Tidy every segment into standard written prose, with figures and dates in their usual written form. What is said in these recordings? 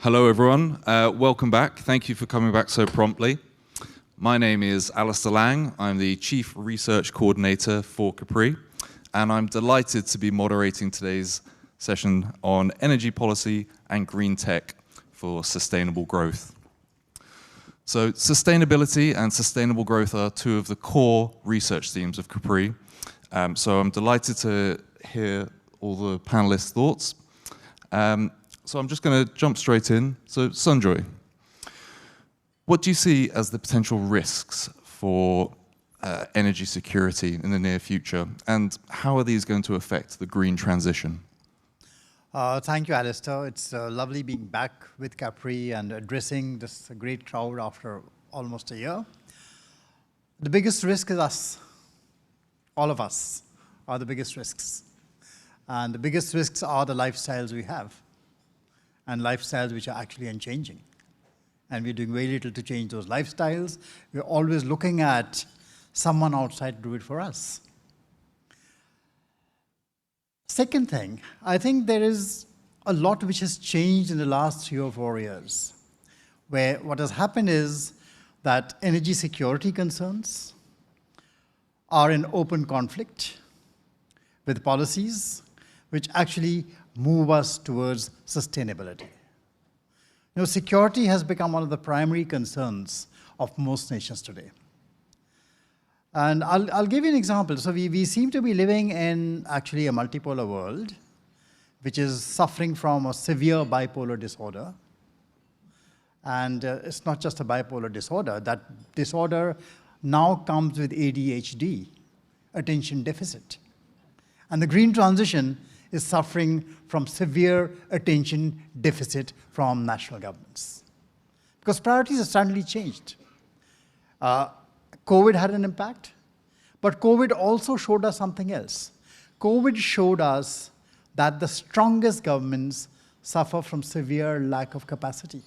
Hello, everyone. Welcome back. Thank you for coming back so promptly. My name is Alistair. I'm the Chief Research Coordinator for Capri, and I'm delighted to be moderating today's session on energy policy and green tech for sustainable growth. So sustainability and sustainable growth are two of the core research themes of Capri. So I'm delighted to hear all the panelists' thoughts. So I'm just going to jump straight in. So Sunjoy, what do you see as the potential risks for energy security in the near future, and how are these going to affect the green transition? Thank you, Alistair. It's lovely being back with Capri and addressing this great crowd after almost a year. The biggest risk is us. All of us are the biggest risks. And the biggest risks are the lifestyles we have, and lifestyles which are actually unchanging. And we're doing very little to change those lifestyles. We're always looking at someone outside to do it for us. Second thing, I think there is a lot which has changed in the last 3 or 4 years, where what has happened is that energy security concerns are in open conflict with policies which actually move us towards sustainability. You know, security has become one of the primary concerns of most nations today. And I'll give you an example. So we seem to be living in actually a multipolar world, which is suffering from a severe bipolar disorder. And it's not just a bipolar disorder. That disorder now comes with ADHD, attention deficit. And the green transition is suffering from severe attention deficit from national governments. Because priorities have suddenly changed. COVID had an impact, but COVID also showed us something else. COVID showed us that the strongest governments suffer from severe lack of capacity.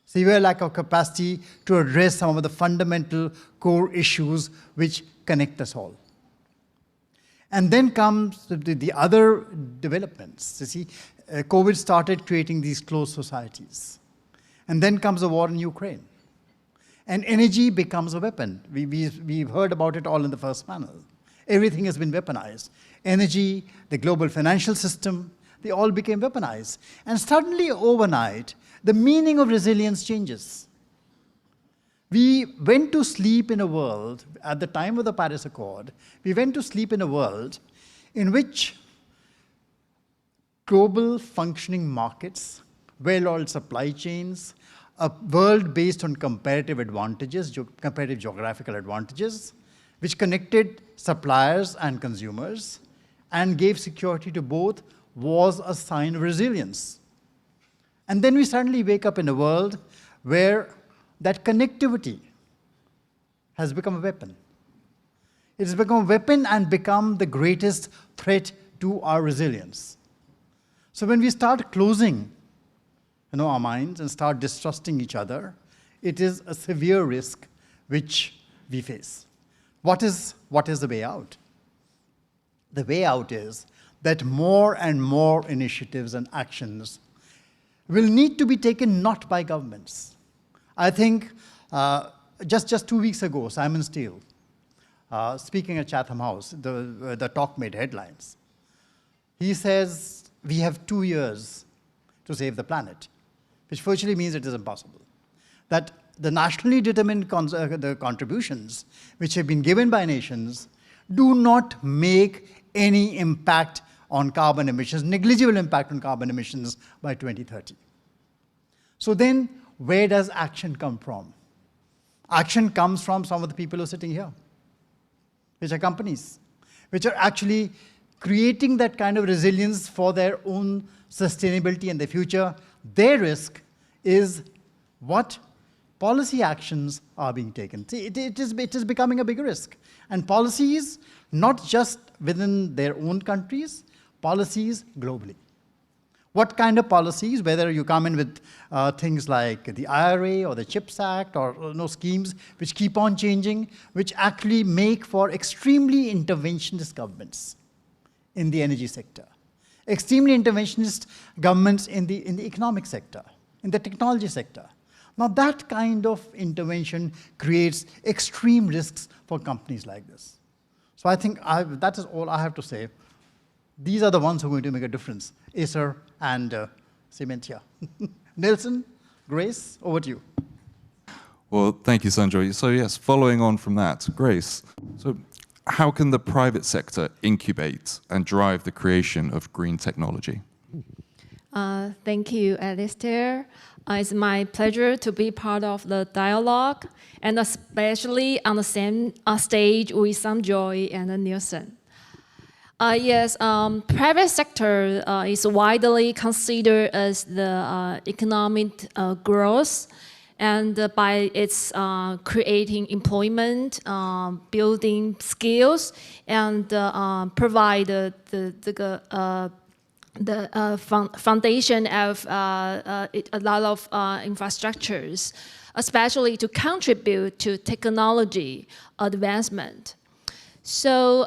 Severe lack of capacity to address some of the fundamental core issues which connect us all. And then comes the other developments. You see, COVID started creating these closed societies. And then comes the war in Ukraine. And energy becomes a weapon. We've heard about it all in the first panel. Everything has been weaponized. Energy, the global financial system, they all became weaponized. And suddenly, overnight, the meaning of resilience changes. We went to sleep in a world, at the time of the Paris Accord, we went to sleep in a world in which global functioning markets, well-oiled supply chains, a world based on comparative advantages, comparative geographical advantages, which connected suppliers and consumers and gave security to both, was a sign of resilience. And then we suddenly wake up in a world where that connectivity has become a weapon. It has become a weapon and become the greatest threat to our resilience. So when we start closing our minds and start distrusting each other, it is a severe risk which we face. What is the way out? The way out is that more and more initiatives and actions will need to be taken not by governments. I think just 2 weeks ago, Simon Steele, speaking at Chatham House, the talk made headlines. He says, we have 2 years to save the planet, which virtually means it is impossible. That the nationally determined the contributions which have been given by nations do not make any impact on carbon emissions, negligible impact on carbon emissions by 2030. So then, where does action come from? Action comes from some of the people who are sitting here, which are companies, which are actually creating that kind of resilience for their own sustainability in the future. Their risk is what policy actions are being taken. See, it is becoming a big risk. And policies, not just within their own countries, policies globally. What kind of policies, whether you come in with things like the IRA or the CHIPS Act or schemes which keep on changing, which actually make for extremely interventionist governments in the energy sector, extremely interventionist governments in the economic sector. in the technology sector. Now that kind of intervention creates extreme risks for companies like this. So I think that is all I have to say. These are the ones who are going to make a difference, Acer and Cementia. Nelson, Grace, over to you. Well, thank you, Sunjoy. So yes, following on from that, Grace, so how can the private sector incubate and drive the creation of green technology? Thank you, Alistair. It's my pleasure to be part of the dialogue, and especially on the same stage with Sunjoy and Nielsen. Yes, private sector is widely considered as the economic growth, and by its creating employment, building skills, and provide the foundation of a lot of infrastructures, especially to contribute to technology advancement. So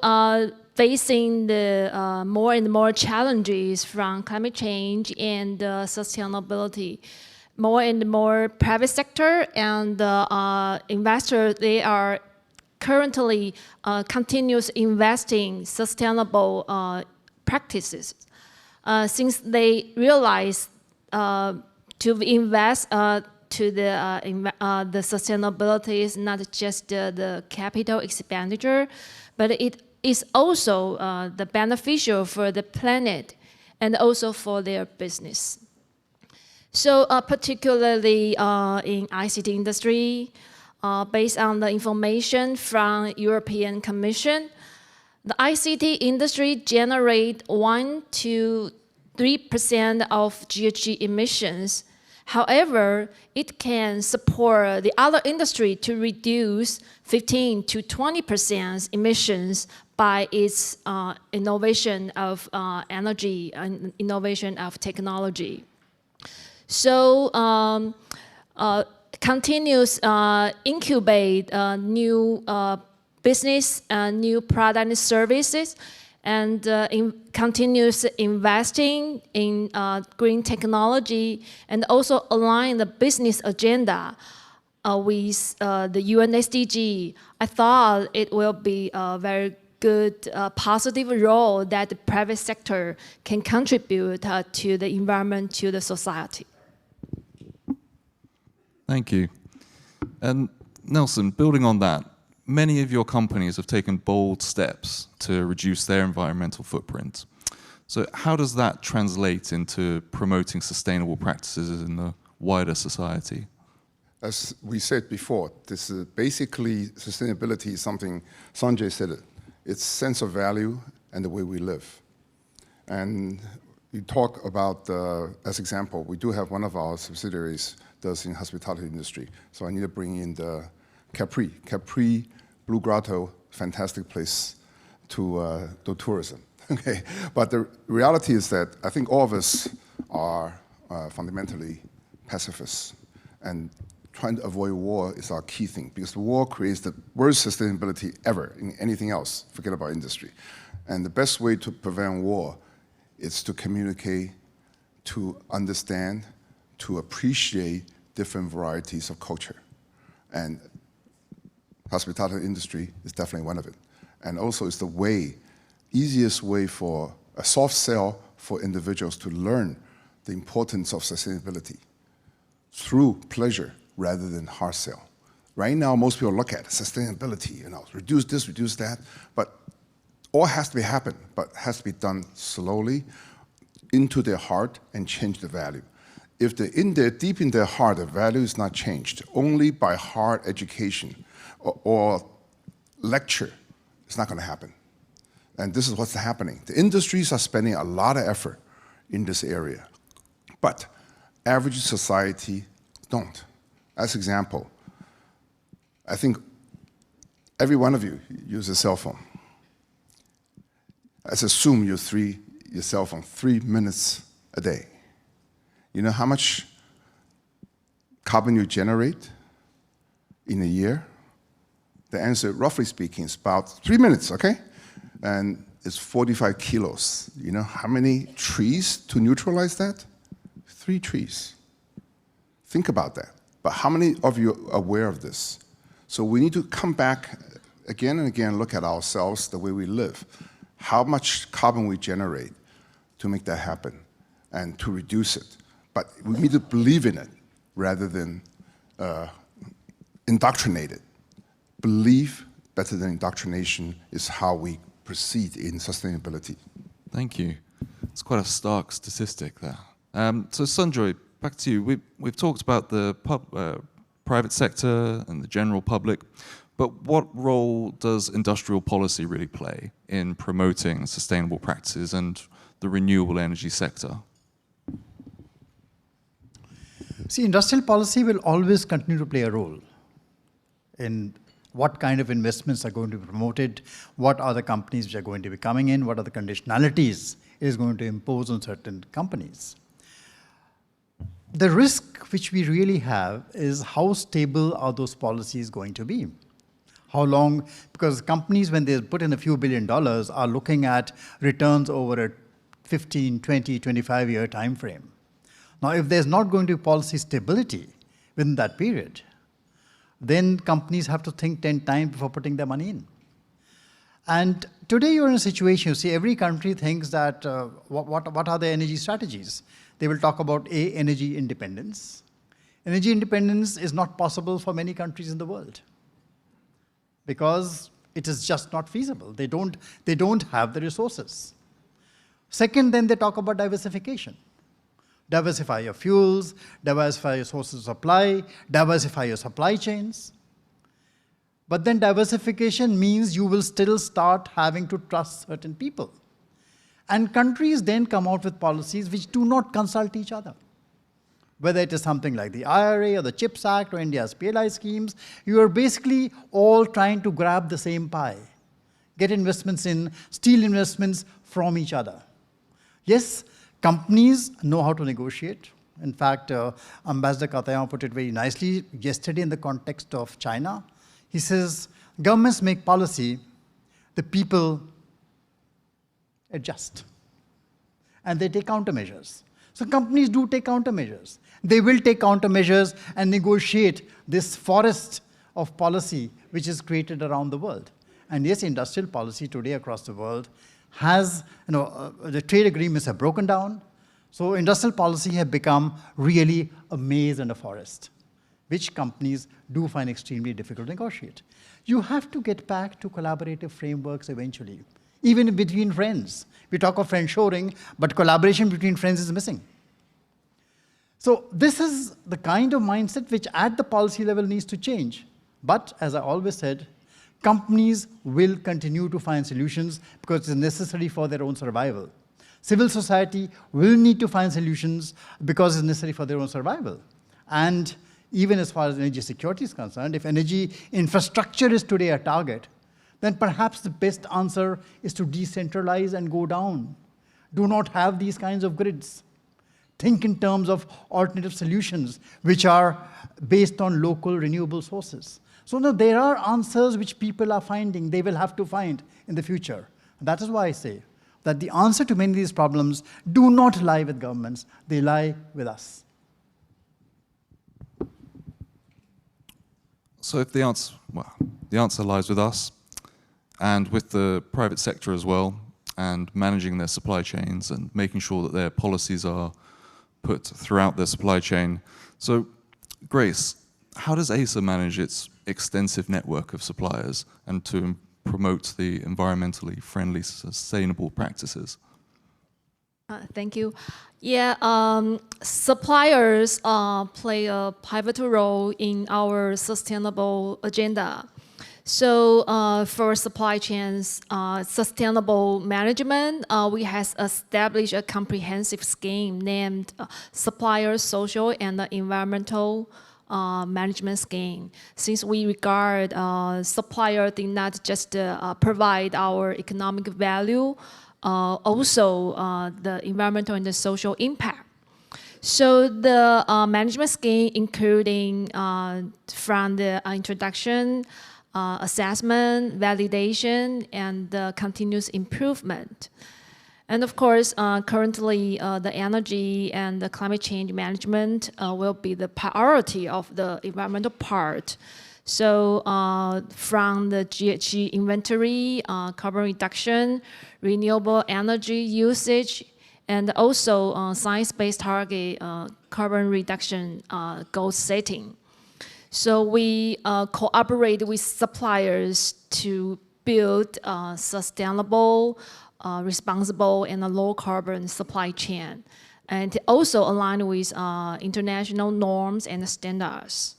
facing the more and more challenges from climate change and sustainability, more and more private sector and investors, they are currently continuous investing sustainable practices. Since they realize to invest to the sustainability is not just the capital expenditure, but it is also the beneficial for the planet and also for their business. So particularly in ICT industry, based on the information from European Commission, the ICT industry generate 1 to 3% of GHG emissions. However, it can support the other industry to reduce 15 to 20% emissions by its innovation of energy and innovation of technology. So continuous incubate new business, new product and services, and continuous investing in green technology, and also align the business agenda with the UN SDG. I thought it will be a very good positive role that the private sector can contribute to the environment, to the society. Thank you. And Nelson, building on that, many of your companies have taken bold steps to reduce their environmental footprint. So how does that translate into promoting sustainable practices in the wider society? As we said before, this is basically sustainability is something, Sanjay said it, it's sense of value and the way we live. And you talk about, as example, we do have one of our subsidiaries does in hospitality industry. So I need to bring in the Capri. Capri, Blue Grotto, fantastic place to do tourism. Okay, but the reality is that I think all of us are fundamentally pacifists, and trying to avoid war is our key thing, because the war creates the worst sustainability ever in anything else. Forget about industry. And the best way to prevent war is to communicate, to understand, to appreciate different varieties of culture. And hospitality industry is definitely one of it. And also it's the easiest way for a soft sell for individuals to learn the importance of sustainability through pleasure rather than hard sell. Right now, most people look at sustainability, reduce this, reduce that, but all has to happen, but has to be done slowly into their heart and change the value. If deep in their heart, the value is not changed, only by hard education or lecture, it's not going to happen. And this is what's happening. The industries are spending a lot of effort in this area, but average society don't. As example, I think every one of you use a cell phone. Let's assume your cell phone 3 minutes a day. You know how much carbon you generate in a year? The answer, roughly speaking, is about 3 minutes, okay? And it's 45 kilos. You know how many trees to neutralize that? 3 trees. Think about that. But how many of you are aware of this? So we need to come back again and again, look at ourselves, the way we live, how much carbon we generate to make that happen and to reduce it. But we need to believe in it rather than indoctrinate it. Belief better than indoctrination is how we proceed in sustainability. Thank you. It's quite a stark statistic there. So Sunjoy, back to you. We've talked about the private sector and the general public, but what role does industrial policy really play in promoting sustainable practices and the renewable energy sector? See, industrial policy will always continue to play a role in what kind of investments are going to be promoted, what are the companies which are going to be coming in, what are the conditionalities it is going to impose on certain companies. The risk which we really have is how stable are those policies going to be? How long, because companies, when they put in a few $1 billion, are looking at returns over a 15, 20, 25-year time frame. Now, if there's not going to be policy stability within that period, then companies have to think 10 times before putting their money in. And today you're in a situation, you see, every country thinks that what are their energy strategies? They will talk about energy independence. Energy independence is not possible for many countries in the world because it is just not feasible. They don't have the resources. Second, then they talk about diversification. Diversify your fuels, diversify your sources of supply, diversify your supply chains. But then diversification means you will still start having to trust certain people. And countries then come out with policies which do not consult each other. Whether it is something like the IRA or the CHIPS Act or India's PLI schemes, you are basically all trying to grab the same pie, get investments in, steal investments from each other. Yes, companies know how to negotiate. In fact, Ambassador Katayan put it very nicely yesterday in the context of China. He says, governments make policy, the people adjust. And they take countermeasures. So companies do take countermeasures. They will take countermeasures and negotiate this forest of policy which is created around the world. And yes, industrial policy today across the world has, the trade agreements have broken down. So industrial policy have become really a maze and a forest, which companies do find extremely difficult to negotiate. You have to get back to collaborative frameworks eventually, even between friends. We talk of friendshoring, but collaboration between friends is missing. So this is the kind of mindset which at the policy level needs to change. But as I always said, companies will continue to find solutions because it's necessary for their own survival. Civil society will need to find solutions because it's necessary for their own survival. And even as far as energy security is concerned, if energy infrastructure is today a target, then perhaps the best answer is to decentralize and go down. Do not have these kinds of grids. Think in terms of alternative solutions which are based on local renewable sources. So now there are answers which people are finding, they will have to find in the future. That is why I say that the answer to many of these problems do not lie with governments, they lie with us. So if the answer lies with us and with the private sector as well, and managing their supply chains and making sure that their policies are put throughout their supply chain. So Grace, how does Acer manage its extensive network of suppliers and to promote the environmentally friendly, sustainable practices? Thank you. Yeah, suppliers play a pivotal role in our sustainable agenda. So for supply chains, sustainable management, we have established a comprehensive scheme named Supplier Social and Environmental Management Scheme. Since we regard supplier did not just provide our economic value, also the environmental and the social impact. So the management scheme including from the introduction, assessment, validation, and continuous improvement. And of course, currently the energy and the climate change management will be the priority of the environmental part. So from the GHG inventory, carbon reduction, renewable energy usage, and also science-based target carbon reduction goal setting. So we cooperate with suppliers to build sustainable, responsible, and a low-carbon supply chain, and also align with international norms and standards.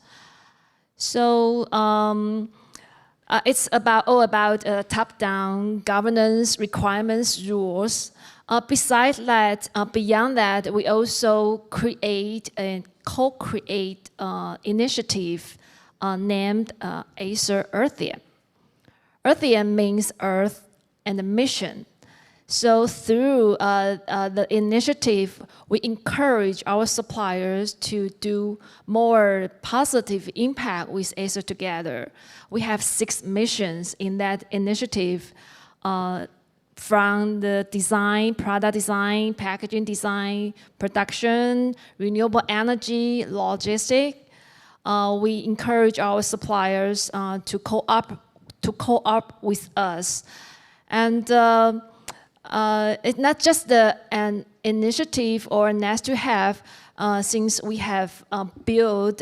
So it's all about top-down governance requirements, rules. Besides that, beyond that, we also create and co-create initiative named Acer Earthian. Earthian means Earth and mission. So through the initiative, we encourage our suppliers to do more positive impact with Acer together. We have 6 missions in that initiative, from the design, product design, packaging design, production, renewable energy, logistics. We encourage our suppliers to co-op with us. And it's not just an initiative or nice to have, since we have built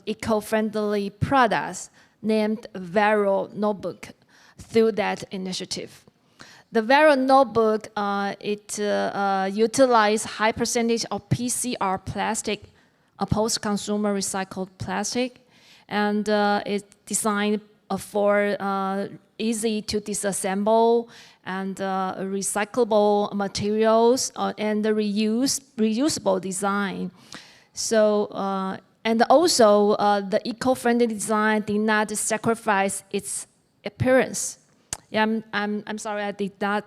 eco-friendly products named Vero Notebook through that initiative. The Vero Notebook, it utilizes high percentage of PCR plastic, post-consumer recycled plastic, and it's designed for easy to disassemble and recyclable materials and the reusable design. So, and also the eco-friendly design did not sacrifice its appearance. Yeah, I'm sorry I did not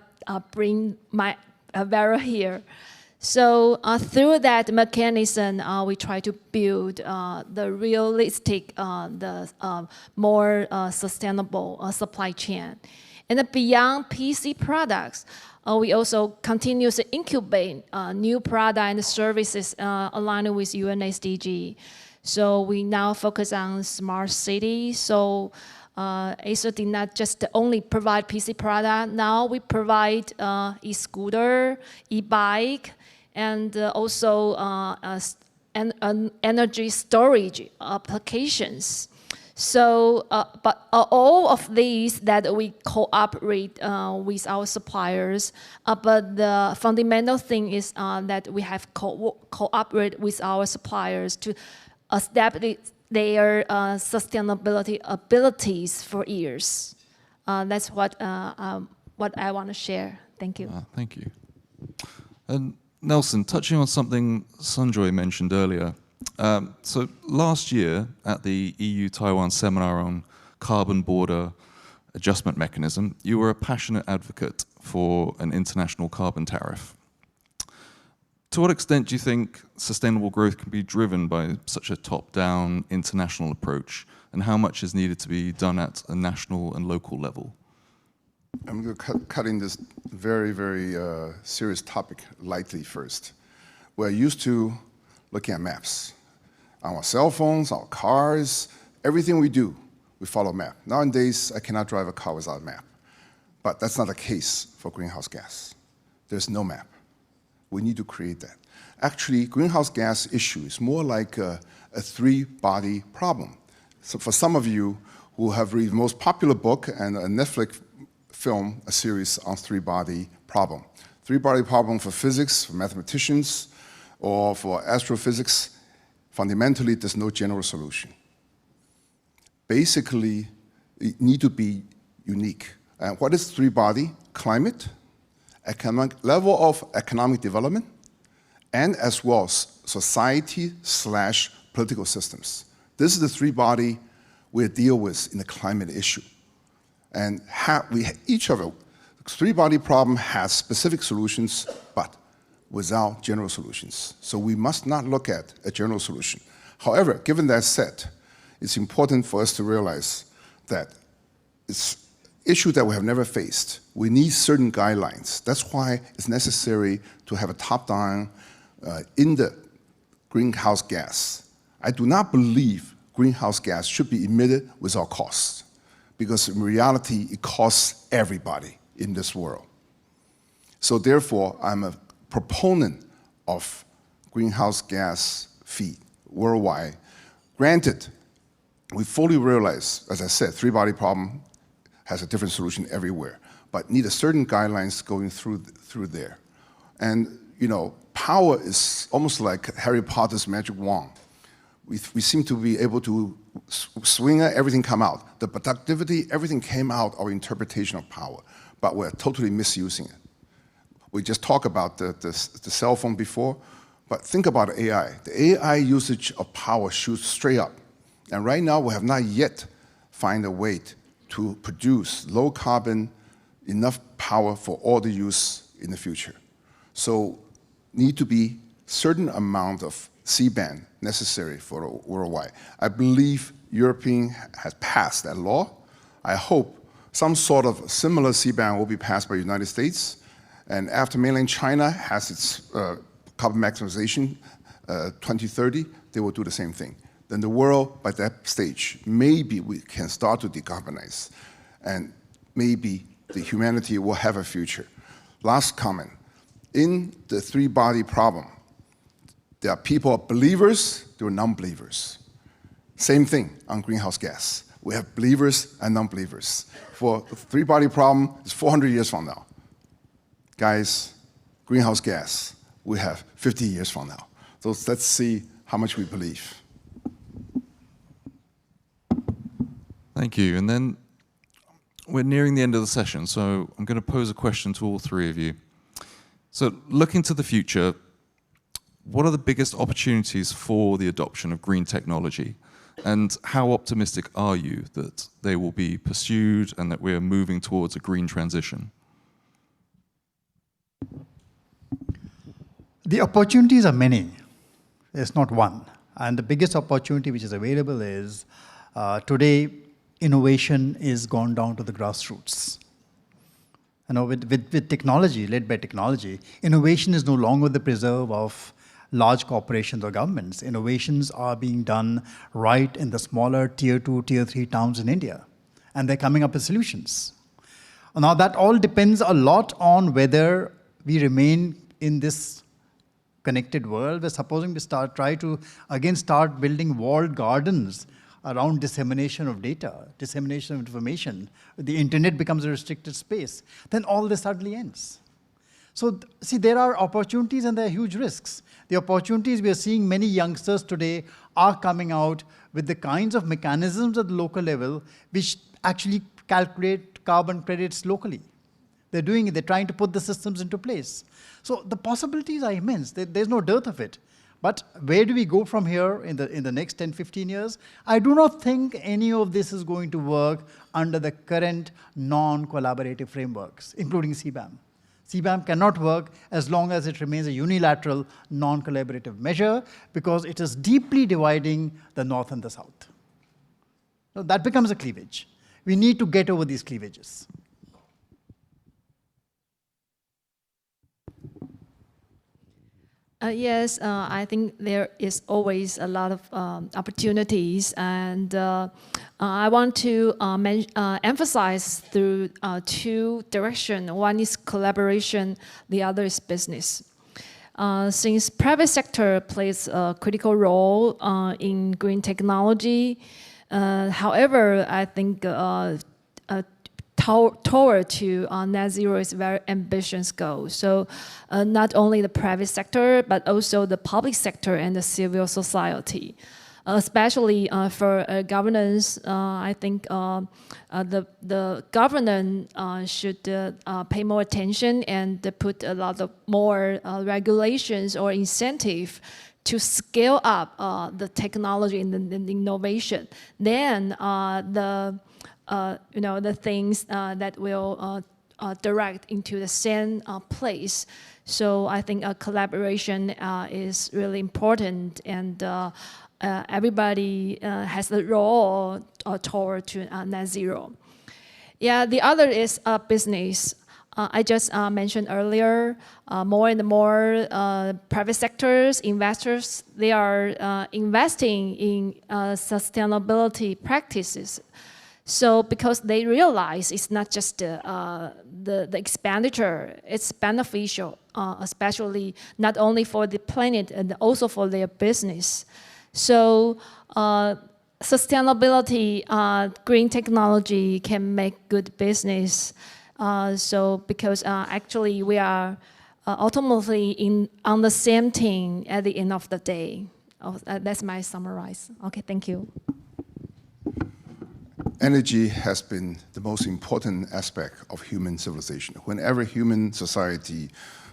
bring my Vero here. So through that mechanism, we try to build the realistic, more sustainable supply chain. And beyond PC products, we also continue to incubate new products and services aligned with UN SDG. So we now focus on smart cities. So Acer did not just only provide PC product. Now we provide e-scooter, e-bike, and also energy storage applications. So, but all of these that we cooperate with our suppliers, but the fundamental thing is that we have cooperate with our suppliers to establish their sustainability abilities for years. That's what I want to share. Thank you. Thank you. And Nelson, touching on something Sunjoy mentioned earlier. So last year at the EU-Taiwan seminar on carbon border adjustment mechanism, you were a passionate advocate for an international carbon tariff. To what extent do you think sustainable growth can be driven by such a top-down international approach, and how much is needed to be done at a national and local level? I'm going to cutting this very, very serious topic lightly first. We're used to looking at maps. On our cell phones, our cars, everything we do, we follow a map. Nowadays, I cannot drive a car without a map. But that's not the case for greenhouse gas. There's no map. We need to create that. Actually, greenhouse gas issue is more like a three-body problem. So for some of you who have read the most popular book and a Netflix film, a series on three-body problem. Three-body problem for physics, for mathematicians, or for astrophysics, fundamentally, there's no general solution. Basically, it need to be unique. And what is three-body? Climate, economic level of economic development, and as well as society/political systems. This is the three-body we deal with in the climate issue. And each of the three-body problem has specific solutions, but without general solutions. So we must not look at a general solution. However, given that said, it's important for us to realize that issue that we have never faced. We need certain guidelines. That's why it's necessary to have a top-down in the greenhouse gas. I do not believe greenhouse gas should be emitted without cost, because in reality, it costs everybody in this world. So therefore, I'm a proponent of greenhouse gas fee worldwide. Granted, we fully realize, as I said, three-body problem has a different solution everywhere, but need a certain guidelines going through there. And power is almost like Harry Potter's magic wand. We seem to be able to swing it, everything come out. The productivity, everything came out, our interpretation of power, but we're totally misusing it. We just talked about the cell phone before, but think about AI. The AI usage of power shoots straight up. And right now, we have not yet found a way to produce low carbon, enough power for all the use in the future. So need to be certain amount of C-band necessary for worldwide. I believe European has passed that law. I hope some sort of similar C-band will be passed by the United States. And after mainland China has its carbon maximization 2030, they will do the same thing. Then the world, by that stage, maybe we can start to decarbonize. And maybe the humanity will have a future. Last comment. In the three-body problem, there are people, believers, there are non-believers. Same thing on greenhouse gas. We have believers and non-believers. For the three-body problem, it's 400 years from now. Guys, greenhouse gas, we have 50 years from now. So let's see how much we believe. Thank you. And then we're nearing the end of the session, so I'm going to pose a question to all three of you. So looking to the future, what are the biggest opportunities for the adoption of green technology? And how optimistic are you that they will be pursued and that we're moving towards a green transition? The opportunities are many. There's not one. And the biggest opportunity which is available is today, innovation is gone down to the grassroots. With technology, led by technology, innovation is no longer the preserve of large corporations or governments. Innovations are being done right in the smaller tier 2, tier 3 towns in India. And they're coming up with solutions. Now that all depends a lot on whether we remain in this connected world. We're supposing we try to again start building walled gardens around dissemination of data, dissemination of information. The internet becomes a restricted space. Then all this suddenly ends. So see, there are opportunities and there are huge risks. The opportunities we are seeing, many youngsters today are coming out with the kinds of mechanisms at the local level which actually calculate carbon credits locally. They're doing it, they're trying to put the systems into place. So the possibilities are immense, there's no dearth of it. But where do we go from here in the next 10, 15 years? I do not think any of this is going to work under the current non-collaborative frameworks, including CBAM. CBAM cannot work as long as it remains a unilateral, non-collaborative measure because it is deeply dividing the North and the South. So that becomes a cleavage. We need to get over these cleavages. Yes, I think there is always a lot of opportunities, and I want to emphasize through two directions. One is collaboration, the other is business. Since private sector plays a critical role in green technology, however, I think toward to net zero is a very ambitious goal. So not only the private sector, but also the public sector and the civil society. Especially for governance, I think the government should pay more attention and put a lot of more regulations or incentive to scale up the technology and the innovation. Then the things that will direct into the same place. So I think collaboration is really important, and everybody has a role toward to net zero. Yeah, the other is business. I just mentioned earlier, more and more private sectors, investors, they are investing in sustainability practices. So because they realize it's not just the expenditure, it's beneficial, especially not only for the planet and also for their business. So sustainability, green technology can make good business. Because actually we are ultimately on the same team at the end of the day. That's my summarize. Okay, thank you. Energy has been the most important aspect of human civilization. Whenever human society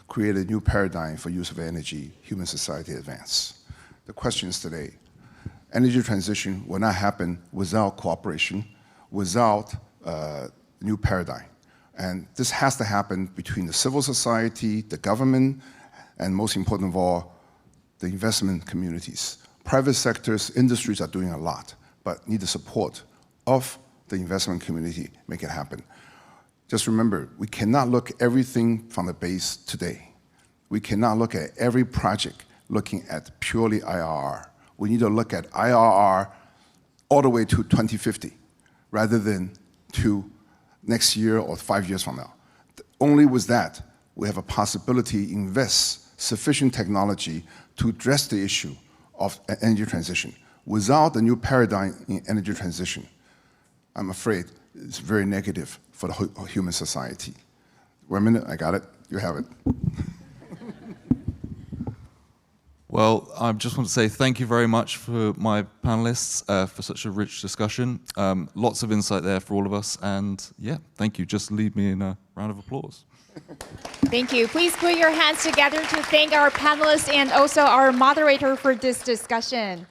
created a new paradigm for use of energy, human society advanced. The question is today, energy transition will not happen without cooperation, without new paradigm. And this has to happen between the civil society, the government, and most important of all, the investment communities. Private sectors, industries are doing a lot, but need the support of the investment community to make it happen. Just remember, we cannot look everything from the base today. We cannot look at every project looking at purely IRR. We need to look at IRR all the way to 2050, rather than to next year or 5 years from now. Only with that, we have a possibility to invest sufficient technology to address the issue of energy transition. Without the new paradigm in energy transition, I'm afraid it's very negative for the human society. Wait a minute, I got it. You have it. Well, I just want to say thank you very much for my panelists for such a rich discussion. Lots of insight there for all of us. And yeah, thank you. Just leave me in a round of applause. Thank you. Please put your hands together to thank our panelists and also our moderator for this discussion.